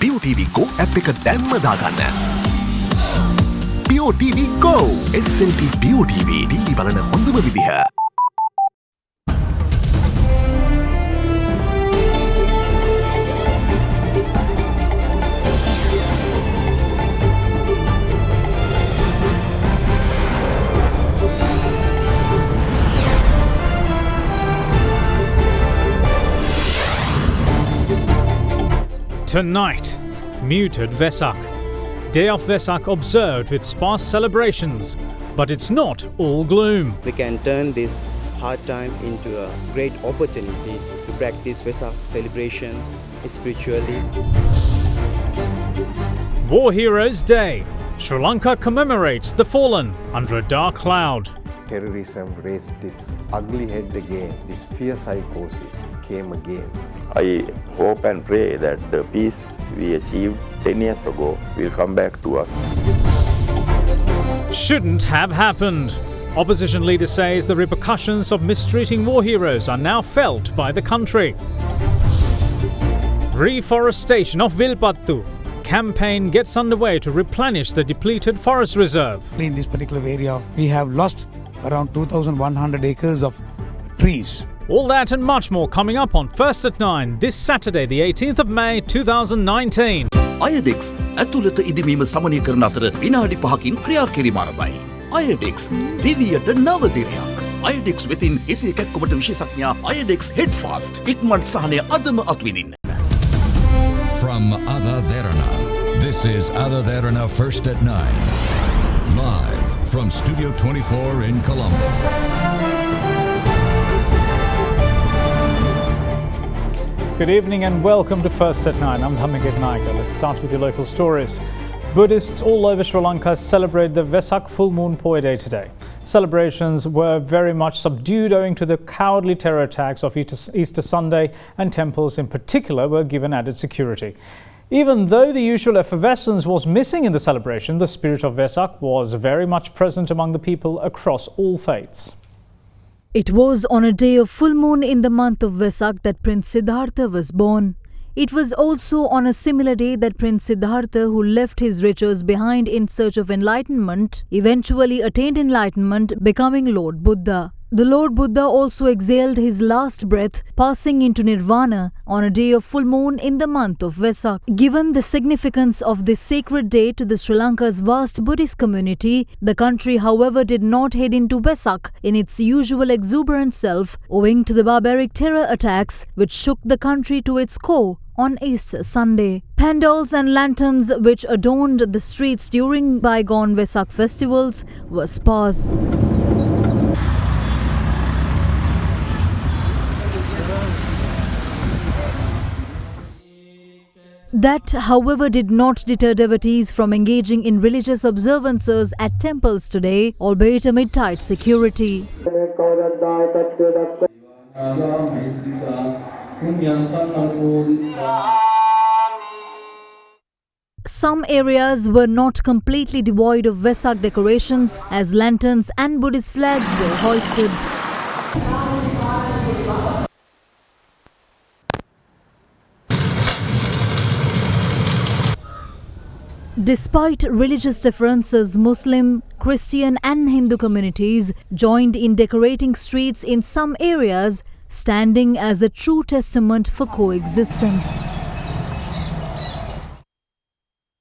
POTV Go app එක දැන්ම දාගන්න. POTV Go SLT POTV TV බලන හොඳම විදිහ. Tonight, muted Vesak. Day of Vesak observed with sparse celebrations, but it's not all gloom. We can turn this hard time into a great opportunity to practice Vesak celebration spiritually. War Heroes Day. Sri Lanka commemorates the fallen under a dark cloud. Terrorism raised its ugly head again. This fear psychosis came again. I hope and pray that the peace we achieved 10 years ago will come back to us. Shouldn't have happened. Opposition leader says the repercussions of mistreating war heroes are now felt by the country. Reforestation of Vilpattu. Campaign gets underway to replenish the depleted forest reserve. In this particular area, we have lost around 2,100 acres of trees. All that and much more coming up on First at 9 this Saturday, the 18th of May 2019. අයඩෙක්ස් ඇතුළත ඉදිමීම සමනය කරන අතර විනාඩි 5කින් ක්‍රියා කිරීම ආරම්භයි. අයඩෙක්ස් දිවියට නව දිනයක්. අයඩෙක්ස් වෙතින් එසේ කැක්කුමට විශේෂඥා අයඩෙක්ස් හෙඩ් ෆාස්ට් ඉක්මනට සහනය අදම අත්විඳින්න. From AdaDerana, this is AdaDerana First at 9. Live from Studio 24 in Colombo. Good evening and welcome to First at 9. I'm Dhammiket Naika. Let's start with your local stories. Buddhists all over Sri Lanka celebrate the Vesak full moon Poi Day today. Celebrations were very much subdued owing to the cowardly terror attacks of Easter Sunday, and temples in particular were given added security. Even though the usual effervescence was missing in the celebration, the spirit of Vesak was very much present among the people across all faiths. It was on a day of full moon in the month of Vesak that Prince Siddhartha was born. It was also on a similar day that Prince Siddhartha, who left his riches behind in search of enlightenment, eventually attained enlightenment, becoming Lord Buddha. The Lord Buddha also exhaled his last breath, passing into Nirvana on a day of full moon in the month of Vesak. Given the significance of this sacred day to the Sri Lanka's vast Buddhist community, the country, however, did not head into Vesak in its usual exuberant self, owing to the barbaric terror attacks which shook the country to its core on Easter Sunday. Pandals and lanterns which adorned the streets during bygone Vesak festivals were sparse. That, however, did not deter devotees from engaging in religious observances at temples today, albeit amid tight security. Some areas were not completely devoid of Vesak decorations, as lanterns and Buddhist flags were hoisted. Despite religious differences, Muslim, Christian and Hindu communities joined in decorating streets in some areas, standing as a true testament for coexistence.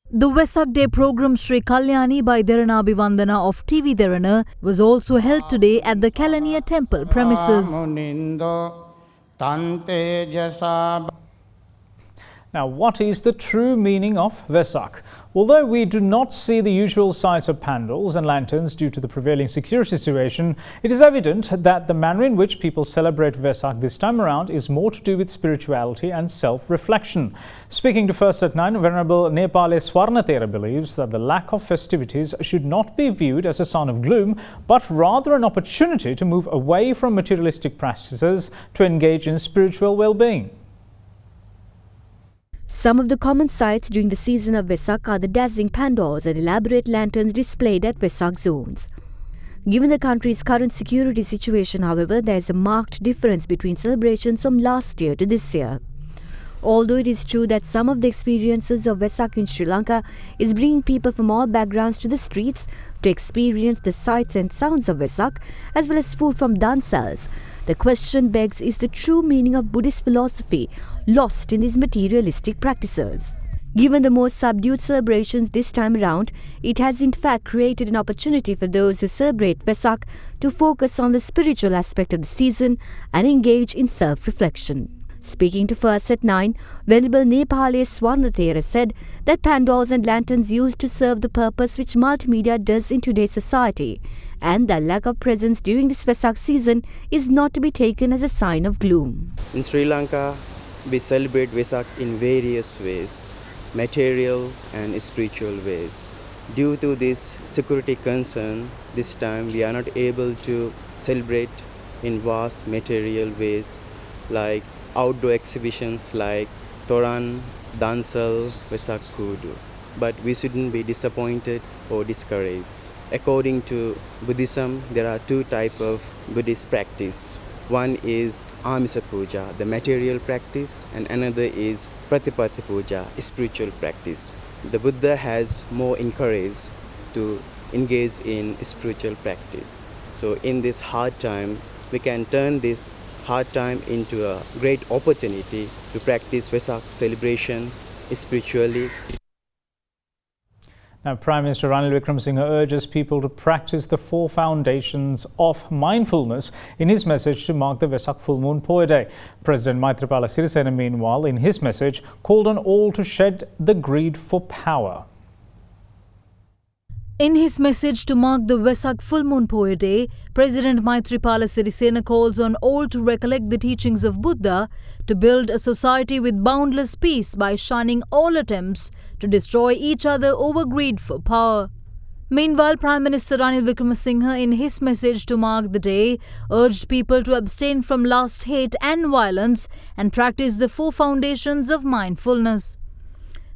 The Vesak Day program Sri Kalyani by Derana Abhivandana of TV Derana was also held today at the Kalaniya temple premises. Now, what is the true meaning of Vesak? Although we do not see the usual sights of pandals and lanterns due to the prevailing security situation, it is evident that the manner in which people celebrate Vesak this time around is more to do with spirituality and self-reflection. Speaking to First at 9, Venerable Nepale Swarnathera believes that the lack of festivities should not be viewed as a sign of gloom, but rather an opportunity to move away from materialistic practices to engage in spiritual well-being. Some of the common sights during the season of Vesak are the dazzling pandals and elaborate lanterns displayed at Vesak zones. Given the country's current security situation, however, there is a marked difference between celebrations from last year to this year. Although it is true that some of the experiences of Vesak in Sri Lanka is bringing people from all backgrounds to the streets to experience the sights and sounds of Vesak as well as food from dansals, the question begs, is the true meaning of Buddhist philosophy lost in these materialistic practices? Given the more subdued celebrations this time around, it has in fact created an opportunity for those who celebrate Vesak to focus on the spiritual aspect of the season and engage in self-reflection. Speaking to First at 9, Venerable Nepali Swarnathera said that pandals and lanterns used to serve the purpose which multimedia does in today's society, and that lack of presence during this Vesak season is not to be taken as a sign of gloom. In Sri Lanka, we celebrate Vesak in various ways, material and spiritual ways. Due to this security concern, this time we are not able to celebrate in vast material ways like outdoor exhibitions like Toran, Dansal, Vesak Kudu. But we shouldn't be disappointed or discouraged. According to Buddhism, there are two types of Buddhist practice. One is Amisa Puja, the material practice, and another is Pratipatti Puja, spiritual practice. The Buddha has more encouraged to engage in spiritual practice. So in this hard time, we can turn this hard time into a great opportunity to practice Vesak celebration spiritually. Now, Prime Minister Ranil Wickremesinghe urges people to practice the 4 foundations of mindfulness in his message to mark the Vesak full moon Poya Day. President Maithripala Sirisena, meanwhile, in his message, called on all to shed the greed for power. In his message to mark the Vesak full moon Poya Day, President Maithripala Sirisena calls on all to recollect the teachings of Buddha to build a society with boundless peace by shunning all attempts to destroy each other over greed for power. Meanwhile, Prime Minister Ranil Wickremesinghe, in his message to mark the day, urged people to abstain from lust, hate and violence and practice the 4 foundations of mindfulness.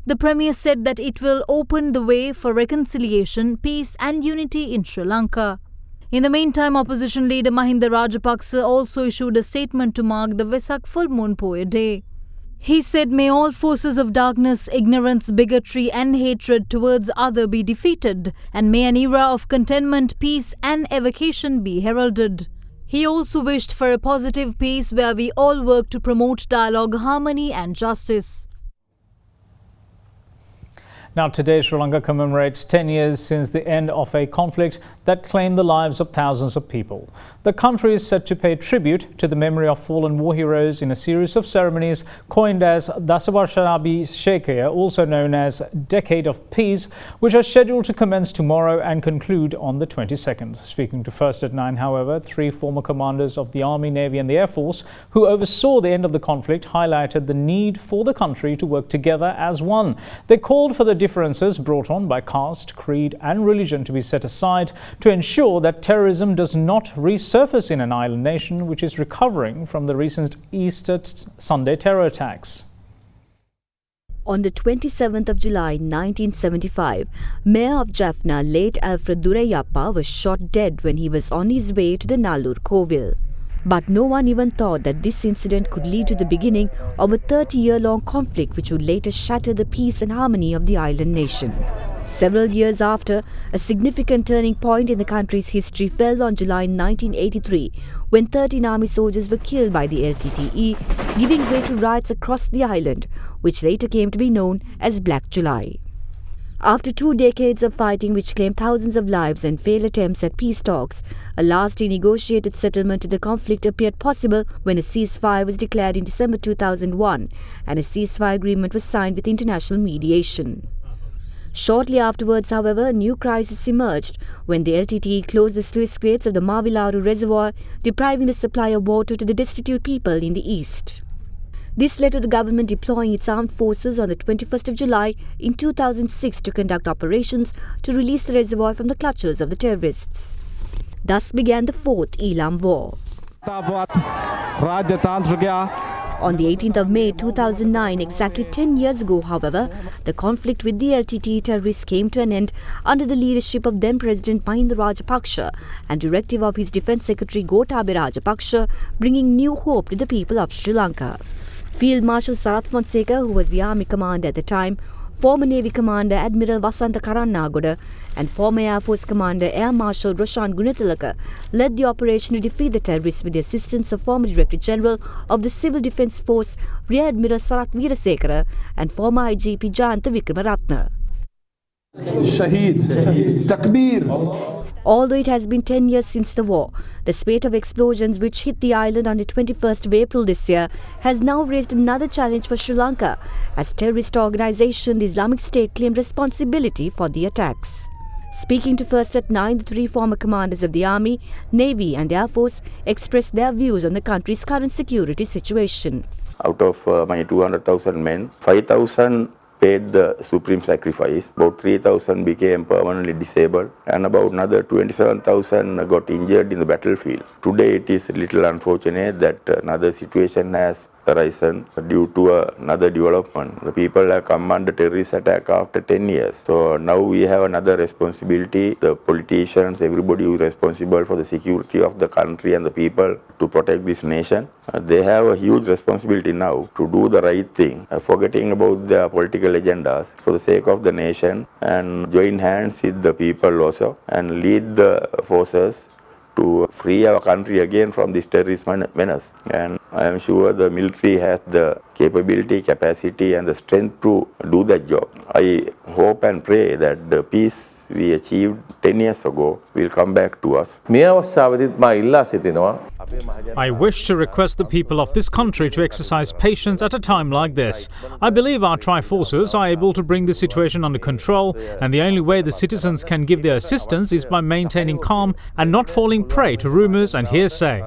The Premier said that it will open the way for reconciliation, peace and unity in Sri Lanka. In the meantime, opposition leader Mahinda Rajapaksa also issued a statement to mark the Vesak full moon Poya Day. He said, "May all forces of darkness, ignorance, bigotry and hatred towards other be defeated, and may an era of contentment, peace and evocation be heralded." He also wished for a positive peace where we all work to promote dialogue, harmony and justice. Now, today Sri Lanka commemorates 10 years since the end of a conflict that claimed the lives of thousands of people. The country is set to pay tribute to the memory of fallen war heroes in a series of ceremonies coined as Dasavarshanabi Shekaya, also known as Decade of Peace, which are scheduled to commence tomorrow and conclude on the 22nd. Speaking to First at 9, however, 3 former commanders of the Army, Navy and the Air Force who oversaw the end of the conflict highlighted the need for the country to work together as one. They called for the differences brought on by caste, creed and religion to be set aside to ensure that terrorism does not resurface in an island nation which is recovering from the recent Easter Sunday terror attacks. On the 27th of July 1975, Mayor of Jaffna, late Alfred Durayappa, was shot dead when he was on his way to the Nallur Kovil. But no one even thought that this incident could lead to the beginning of a 30-year-long conflict which would later shatter the peace and harmony of the island nation. Several years after, a significant turning point in the country's history fell on July 1983 when 13 army soldiers were killed by the LTTE, giving way to riots across the island, which later came to be known as Black July. After 2 decades of fighting which claimed thousands of lives and failed attempts at peace talks, a lastly negotiated settlement to the conflict appeared possible when a ceasefire was declared in December 2001 and a ceasefire agreement was signed with international mediation. Shortly afterwards, however, a new crisis emerged when the LTTE closed the sluice gates of the Mavilaru Reservoir, depriving the supply of water to the destitute people in the east. This led to the government deploying its armed forces on the 21st of July in 2006 to conduct operations to release the reservoir from the clutches of the terrorists. Thus began the Fourth Elam War. On the 18th of May 2009, exactly 10 years ago, however, the conflict with the LTTE terrorists came to an end under the leadership of then-President Mahinda Rajapaksa and directive of his Defence Secretary Gotabaya Rajapaksa, bringing new hope to the people of Sri Lanka. Field Marshal Sarath Fonseca, who was the army commander at the time, former Navy Commander Admiral Vasanta Karannagoda and former Air Force Commander Air Marshal Roshan Gunatilaka led the operation to defeat the terrorists with the assistance of former Director General of the Civil Defence Force Rear Admiral Sarath Veerasekara and former IGP Jayantha Vikramaratne. Shaheed, Takbir. Although it has been 10 years since the war, the spate of explosions which hit the island on the 21st of April this year has now raised another challenge for Sri Lanka, as terrorist organisation the Islamic State claimed responsibility for the attacks. Speaking to First at 9, the three former commanders of the Army, Navy and Air Force expressed their views on the country's current security situation. Out of my 200,000 men, 5,000 paid the supreme sacrifice, about 3,000 became permanently disabled, and about another 27,000 got injured in the battlefield. Today it is a little unfortunate that another situation has arisen due to another development. The people have come under terrorist attack after 10 years. So now we have another responsibility. The politicians, everybody who is responsible for the security of the country and the people to protect this nation, they have a huge responsibility now to do the right thing, forgetting about their political agendas for the sake of the nation, and join hands with the people also and lead the forces to free our country again from this terrorist menace. And I am sure the military has the capability, capacity and the strength to do that job. I hope and pray that the peace we achieved 10 years ago will come back to us. I wish to request the people of this country to exercise patience at a time like this. I believe our tri-forces are able to bring the situation under control, and the only way the citizens can give their assistance is by maintaining calm and not falling prey to rumours and hearsay.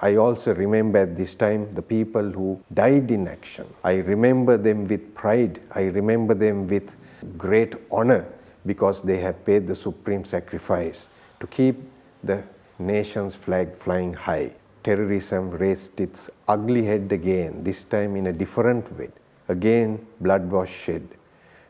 I also remember at this time the people who died in action. I remember them with pride. I remember them with great honor because they have paid the supreme sacrifice to keep the nation's flag flying high. Terrorism raised its ugly head again, this time in a different way. Again, blood was shed,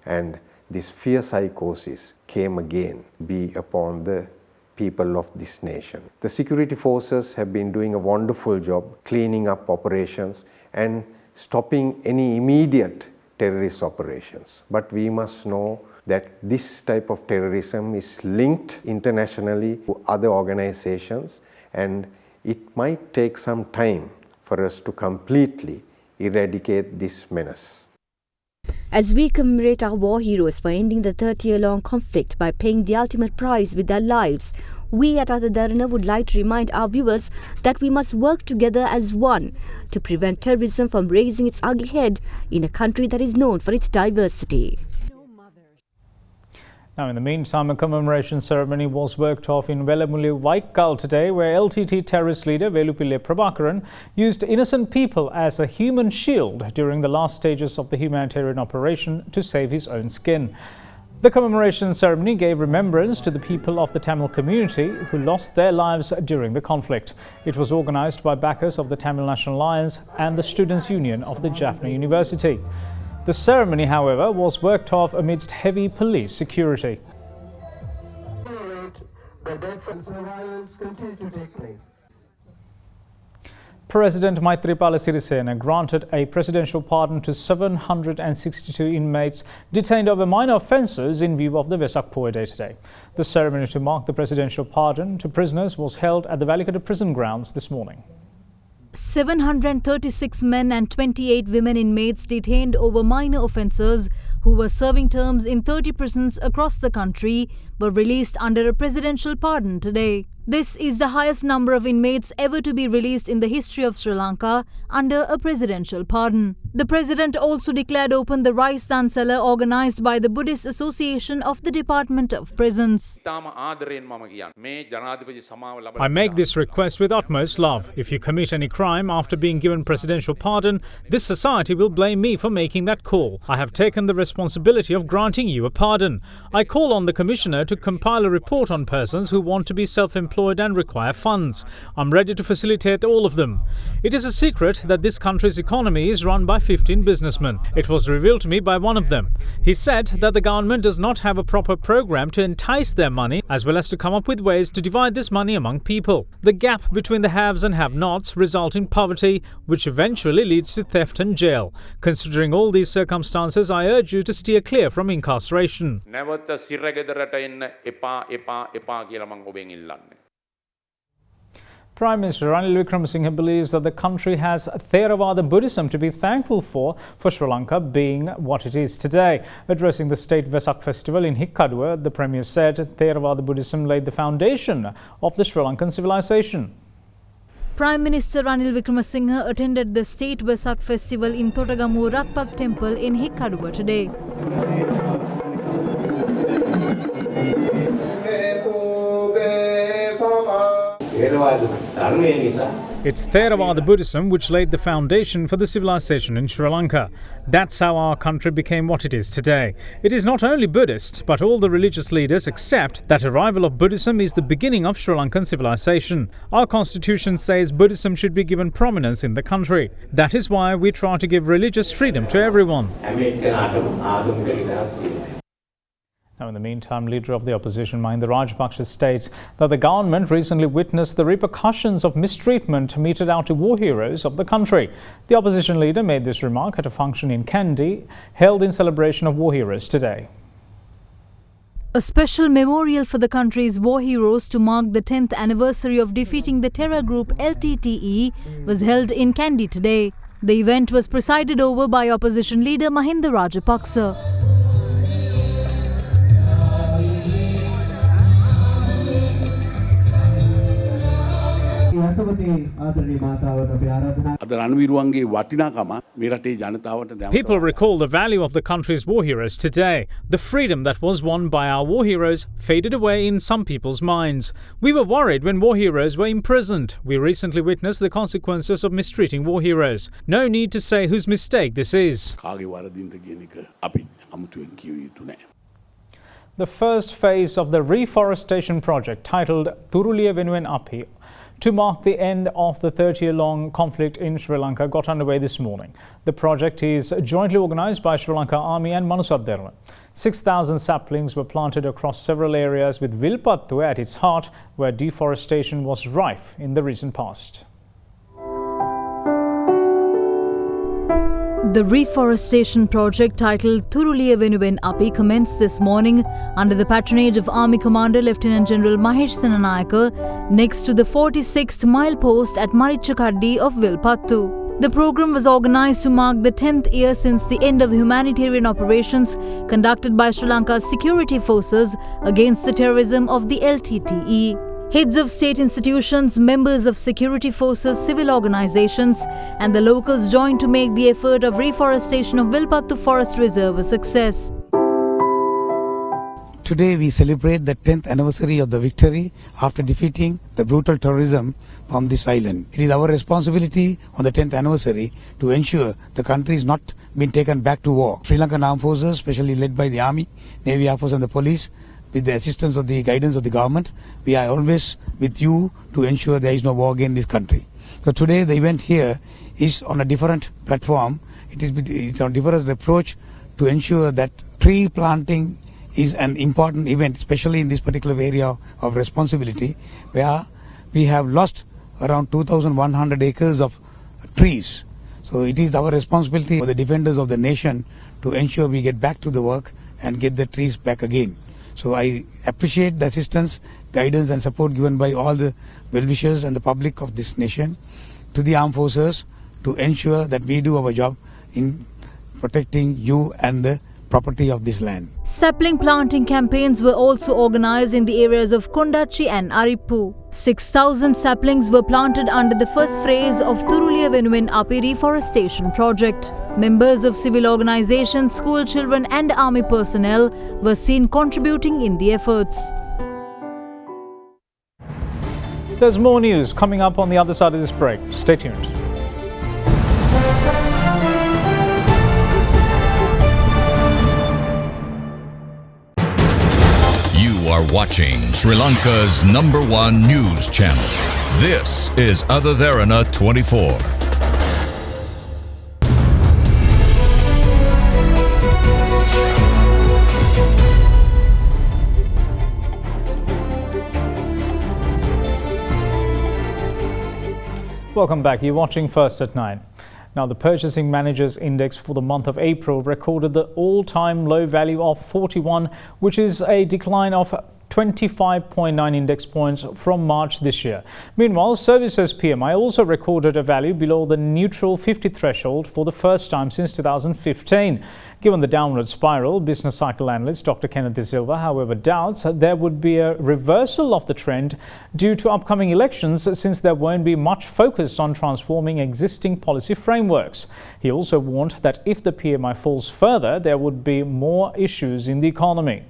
and this fear psychosis came again be upon the people of this nation. The security forces have been doing a wonderful job cleaning up operations and stopping any immediate terrorist operations. But we must know that this type of terrorism is linked internationally to other organizations, and it might take some time for us to completely eradicate this menace. As we commemorate our war heroes for ending the 30-year-long conflict by paying the ultimate price with their lives, we at AdaDerana would like to remind our viewers that we must work together as one to prevent terrorism from raising its ugly head in a country that is known for its diversity. Now, in the meantime, a commemoration ceremony was worked off in Velamuli Vaikkal today, where LTT terrorist leader Velupille Prabhakaran used innocent people as a human shield during the last stages of the humanitarian operation to save his own skin. The commemoration ceremony gave remembrance to the people of the Tamil community who lost their lives during the conflict. It was organised by backers of the Tamil National Alliance and the Students' Union of the Jaffna University. The ceremony, however, was worked off amidst heavy police security. President Maithripala Sirisena granted a presidential pardon to 762 inmates detained over minor offences in view of the Vesak Poya Day today. The ceremony to mark the presidential pardon to prisoners was held at the Valikata prison grounds this morning. 736 men and 28 women inmates detained over minor offences who were serving terms in 30 prisons across the country were released under a presidential pardon today. This is the highest number of inmates ever to be released in the history of Sri Lanka under a presidential pardon. The president also declared open the rice dhan cellar organised by the Buddhist Association of the Department of Prisons. I make this request with utmost love. If you commit any crime after being given presidential pardon, this society will blame me for making that call. I have taken the responsibility of granting you a pardon. I call on the Commissioner to compile a report on persons who want to be self-employed unemployed and require funds. I'm ready to facilitate all of them. It is a secret that this country's economy is run by 15 businessmen. It was revealed to me by one of them. He said that the government does not have a proper program to entice their money, as well as to come up with ways to divide this money among people. The gap between the haves and have-nots result in poverty, which eventually leads to theft and jail. Considering all these circumstances, I urge you to steer clear from incarceration. Prime Minister Ranil Wickremesinghe believes that the country has Theravada Buddhism to be thankful for Sri Lanka being what it is today. Addressing the state Vesak festival in Hikkaduwa, the Premier said Theravada Buddhism laid the foundation of the Sri Lankan civilization. Prime Minister Ranil Wickremesinghe attended the state Vesak festival in Totagamu Ratpat temple in Hikkaduwa today. It's Theravada Buddhism which laid the foundation for the civilization in Sri Lanka. That's how our country became what it is today. It is not only Buddhists, but all the religious leaders accept that arrival of Buddhism is the beginning of Sri Lankan civilization. Our constitution says Buddhism should be given prominence in the country. That is why we try to give religious freedom to everyone. Now, in the meantime, leader of the opposition, Mahinda Rajapaksa, states that the government recently witnessed the repercussions of mistreatment meted out to war heroes of the country. The opposition leader made this remark at a function in Kandy held in celebration of war heroes today. A special memorial for the country's war heroes to mark the 10th anniversary of defeating the terror group LTTE was held in Kandy today. The event was presided over by opposition leader Mahinda Rajapaksa. People recall the value of the country's war heroes today. The freedom that was won by our war heroes faded away in some people's minds. We were worried when war heroes were imprisoned. We recently witnessed the consequences of mistreating war heroes. No need to say whose mistake this is. The first phase of the reforestation project, titled Thuruliya Venuwen Api, to mark the end of the 30-year-long conflict in Sri Lanka, got underway this morning. The project is jointly organised by Sri Lanka Army and AdaDerana. 6,000 saplings were planted across several areas, with Vilpattu at its heart, where deforestation was rife in the recent past. The reforestation project, titled Thuruliya Venuwen Api, commenced this morning under the patronage of Army Commander Lieutenant General Mahesh Senanayake next to the 46th milepost at Marichakaddi of Vilpattu. The program was organised to mark the 10th year since the end of humanitarian operations conducted by Sri Lanka's security forces against the terrorism of the LTTE. Heads of state institutions, members of security forces, civil organizations and the locals joined to make the effort of reforestation of Vilpattu Forest Reserve a success. Today we celebrate the 10th anniversary of the victory after defeating the brutal terrorism from this island. It is our responsibility on the 10th anniversary to ensure the country is not being taken back to war. Sri Lankan Armed Forces, especially led by the Army, Navy Air Force and the Police, with the assistance of the guidance of the government, we are always with you to ensure there is no war against this country. So today the event here is on a different platform. It's on a different approach to ensure that tree planting is an important event, especially in this particular area of responsibility, where we have lost around 2,100 acres of trees. So it is our responsibility for the defenders of the nation to ensure we get back to the work and get the trees back again. So I appreciate the assistance, guidance and support given by all the well-wishers and the public of this nation to the armed forces to ensure that we do our job in protecting you and the property of this land. Sapling planting campaigns were also organized in the areas of Kondachi and Arippu. 6,000 saplings were planted under the first phase of Thuruliya Venuwen Api reforestation project. Members of civil organizations, school children and army personnel were seen contributing in the efforts. There's more news coming up on the other side of this break. Stay tuned. You are watching Sri Lanka's #1 news channel. This is AdaDerana 24. Welcome back. You're watching First at 9. Now, the Purchasing Managers Index for the month of April recorded the all-time low value of 41, which is a decline of 25.9 index points from March this year. Meanwhile, Services PMI also recorded a value below the neutral 50 threshold for the first time since 2015. Given the downward spiral, business cycle analyst Dr. Kenneth De Silva, however, doubts there would be a reversal of the trend due to upcoming elections, since there won't be much focus on transforming existing policy frameworks. He also warned that if the PMI falls further, there would be more issues in the economy.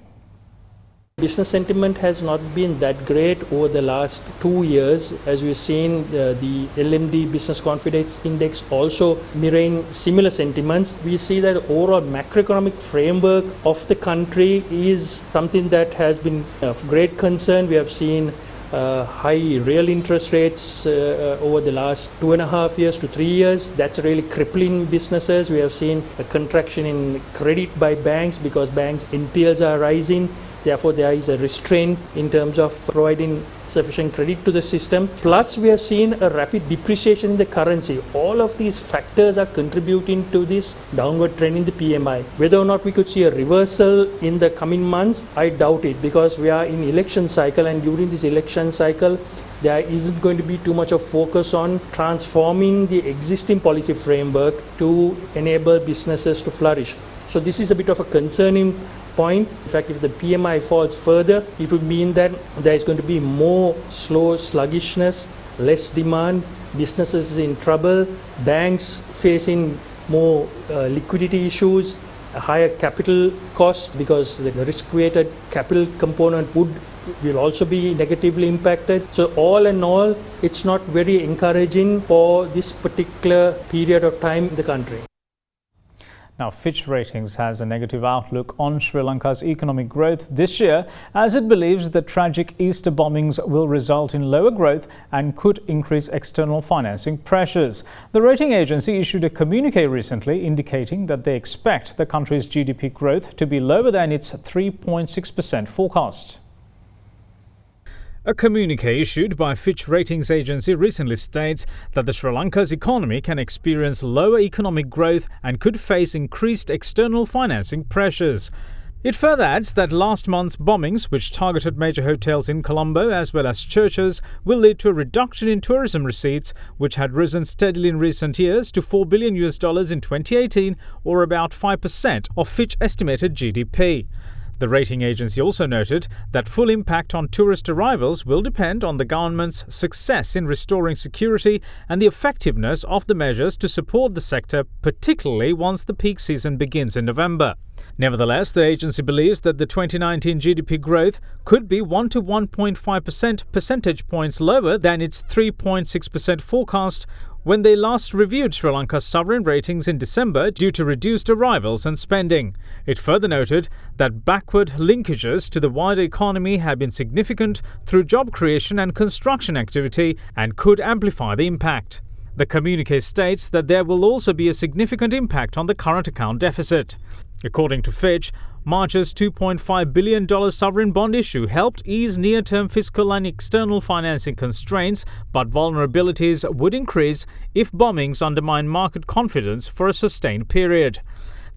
Business sentiment has not been that great over the last 2 years. As we've seen, the LMD Business Confidence Index also mirroring similar sentiments. We see that overall macroeconomic framework of the country is something that has been of great concern. We have seen high real interest rates over the last 2.5 years to 3 years. That's really crippling businesses. We have seen a contraction in credit by banks because banks' NPLs are rising. Therefore, there is a restraint in terms of providing sufficient credit to the system. Plus, we have seen a rapid depreciation in the currency. All of these factors are contributing to this downward trend in the PMI. Whether or not we could see a reversal in the coming months, I doubt it, because we are in election cycle, and during this election cycle, there isn't going to be too much of focus on transforming the existing policy framework to enable businesses to flourish. So this is a bit of a concerning point. In fact, if the PMI falls further, it would mean that there is going to be more slow sluggishness, less demand, businesses in trouble, banks facing more liquidity issues, a higher capital cost because the risk-weighted capital component will also be negatively impacted. So all in all, it's not very encouraging for this particular period of time in the country. Now, Fitch Ratings has a negative outlook on Sri Lanka's economic growth this year, as it believes the tragic Easter bombings will result in lower growth and could increase external financing pressures. The rating agency issued a communique recently indicating that they expect the country's GDP growth to be lower than its 3.6% forecast. A communique issued by Fitch Ratings agency recently states that the Sri Lanka's economy can experience lower economic growth and could face increased external financing pressures. It further adds that last month's bombings, which targeted major hotels in Colombo as well as churches, will lead to a reduction in tourism receipts, which had risen steadily in recent years to $4 billion in 2018, or about 5% of Fitch estimated GDP. The rating agency also noted that full impact on tourist arrivals will depend on the government's success in restoring security and the effectiveness of the measures to support the sector, particularly once the peak season begins in November. Nevertheless, the agency believes that the 2019 GDP growth could be 1 to 1.5 percentage points lower than its 3.6% forecast when they last reviewed Sri Lanka's sovereign ratings in December due to reduced arrivals and spending. It further noted that backward linkages to the wider economy have been significant through job creation and construction activity and could amplify the impact. The communique states that there will also be a significant impact on the current account deficit. According to Fitch, March's $2.5 billion sovereign bond issue helped ease near-term fiscal and external financing constraints, but vulnerabilities would increase if bombings undermine market confidence for a sustained period.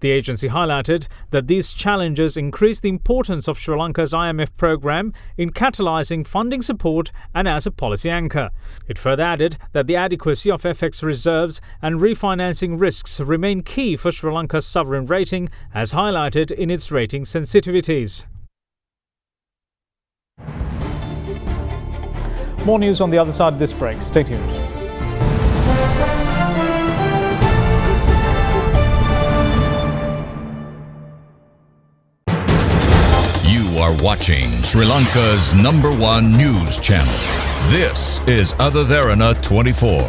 The agency highlighted that these challenges increase the importance of Sri Lanka's IMF program in catalyzing funding support and as a policy anchor. It further added that the adequacy of FX reserves and refinancing risks remain key for Sri Lanka's sovereign rating, as highlighted in its rating sensitivities. More news on the other side of this break. Stay tuned. You are watching Sri Lanka's #1 news channel. This is AdaDerana 24.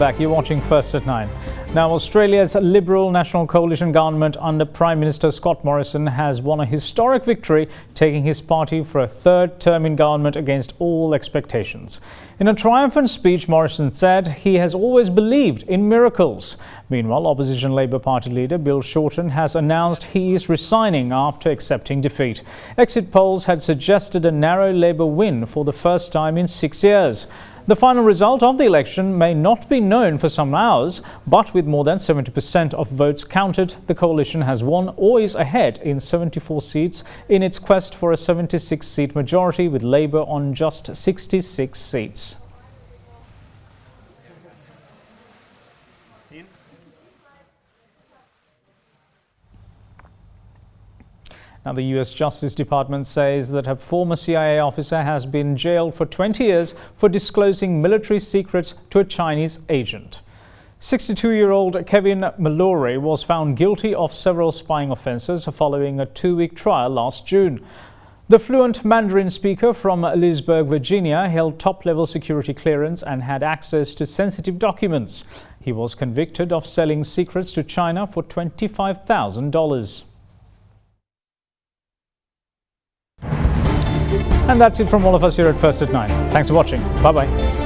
back. You're watching First at 9. Now, Australia's Liberal National Coalition government under Prime Minister Scott Morrison has won a historic victory, taking his party for a third term in government against all expectations. In a triumphant speech, Morrison said he has always believed in miracles. Meanwhile, opposition Labor Party leader Bill Shorten has announced he is resigning after accepting defeat. Exit polls had suggested a narrow Labor win for the first time in 6 years. The final result of the election may not be known for some hours, but with more than 70% of votes counted, the coalition has won or is ahead in 74 seats in its quest for a 76-seat majority, with Labor on just 66 seats. Now, the U.S. Justice Department says that a former CIA officer has been jailed for 20 years for disclosing military secrets to a Chinese agent. 62-year-old Kevin Mallory was found guilty of several spying offences following a 2-week trial last June. The fluent Mandarin speaker from Leesburg, Virginia, held top-level security clearance and had access to sensitive documents. He was convicted of selling secrets to China for $25,000. And that's it from all of us here at First at 9. Thanks for watching. Bye-bye.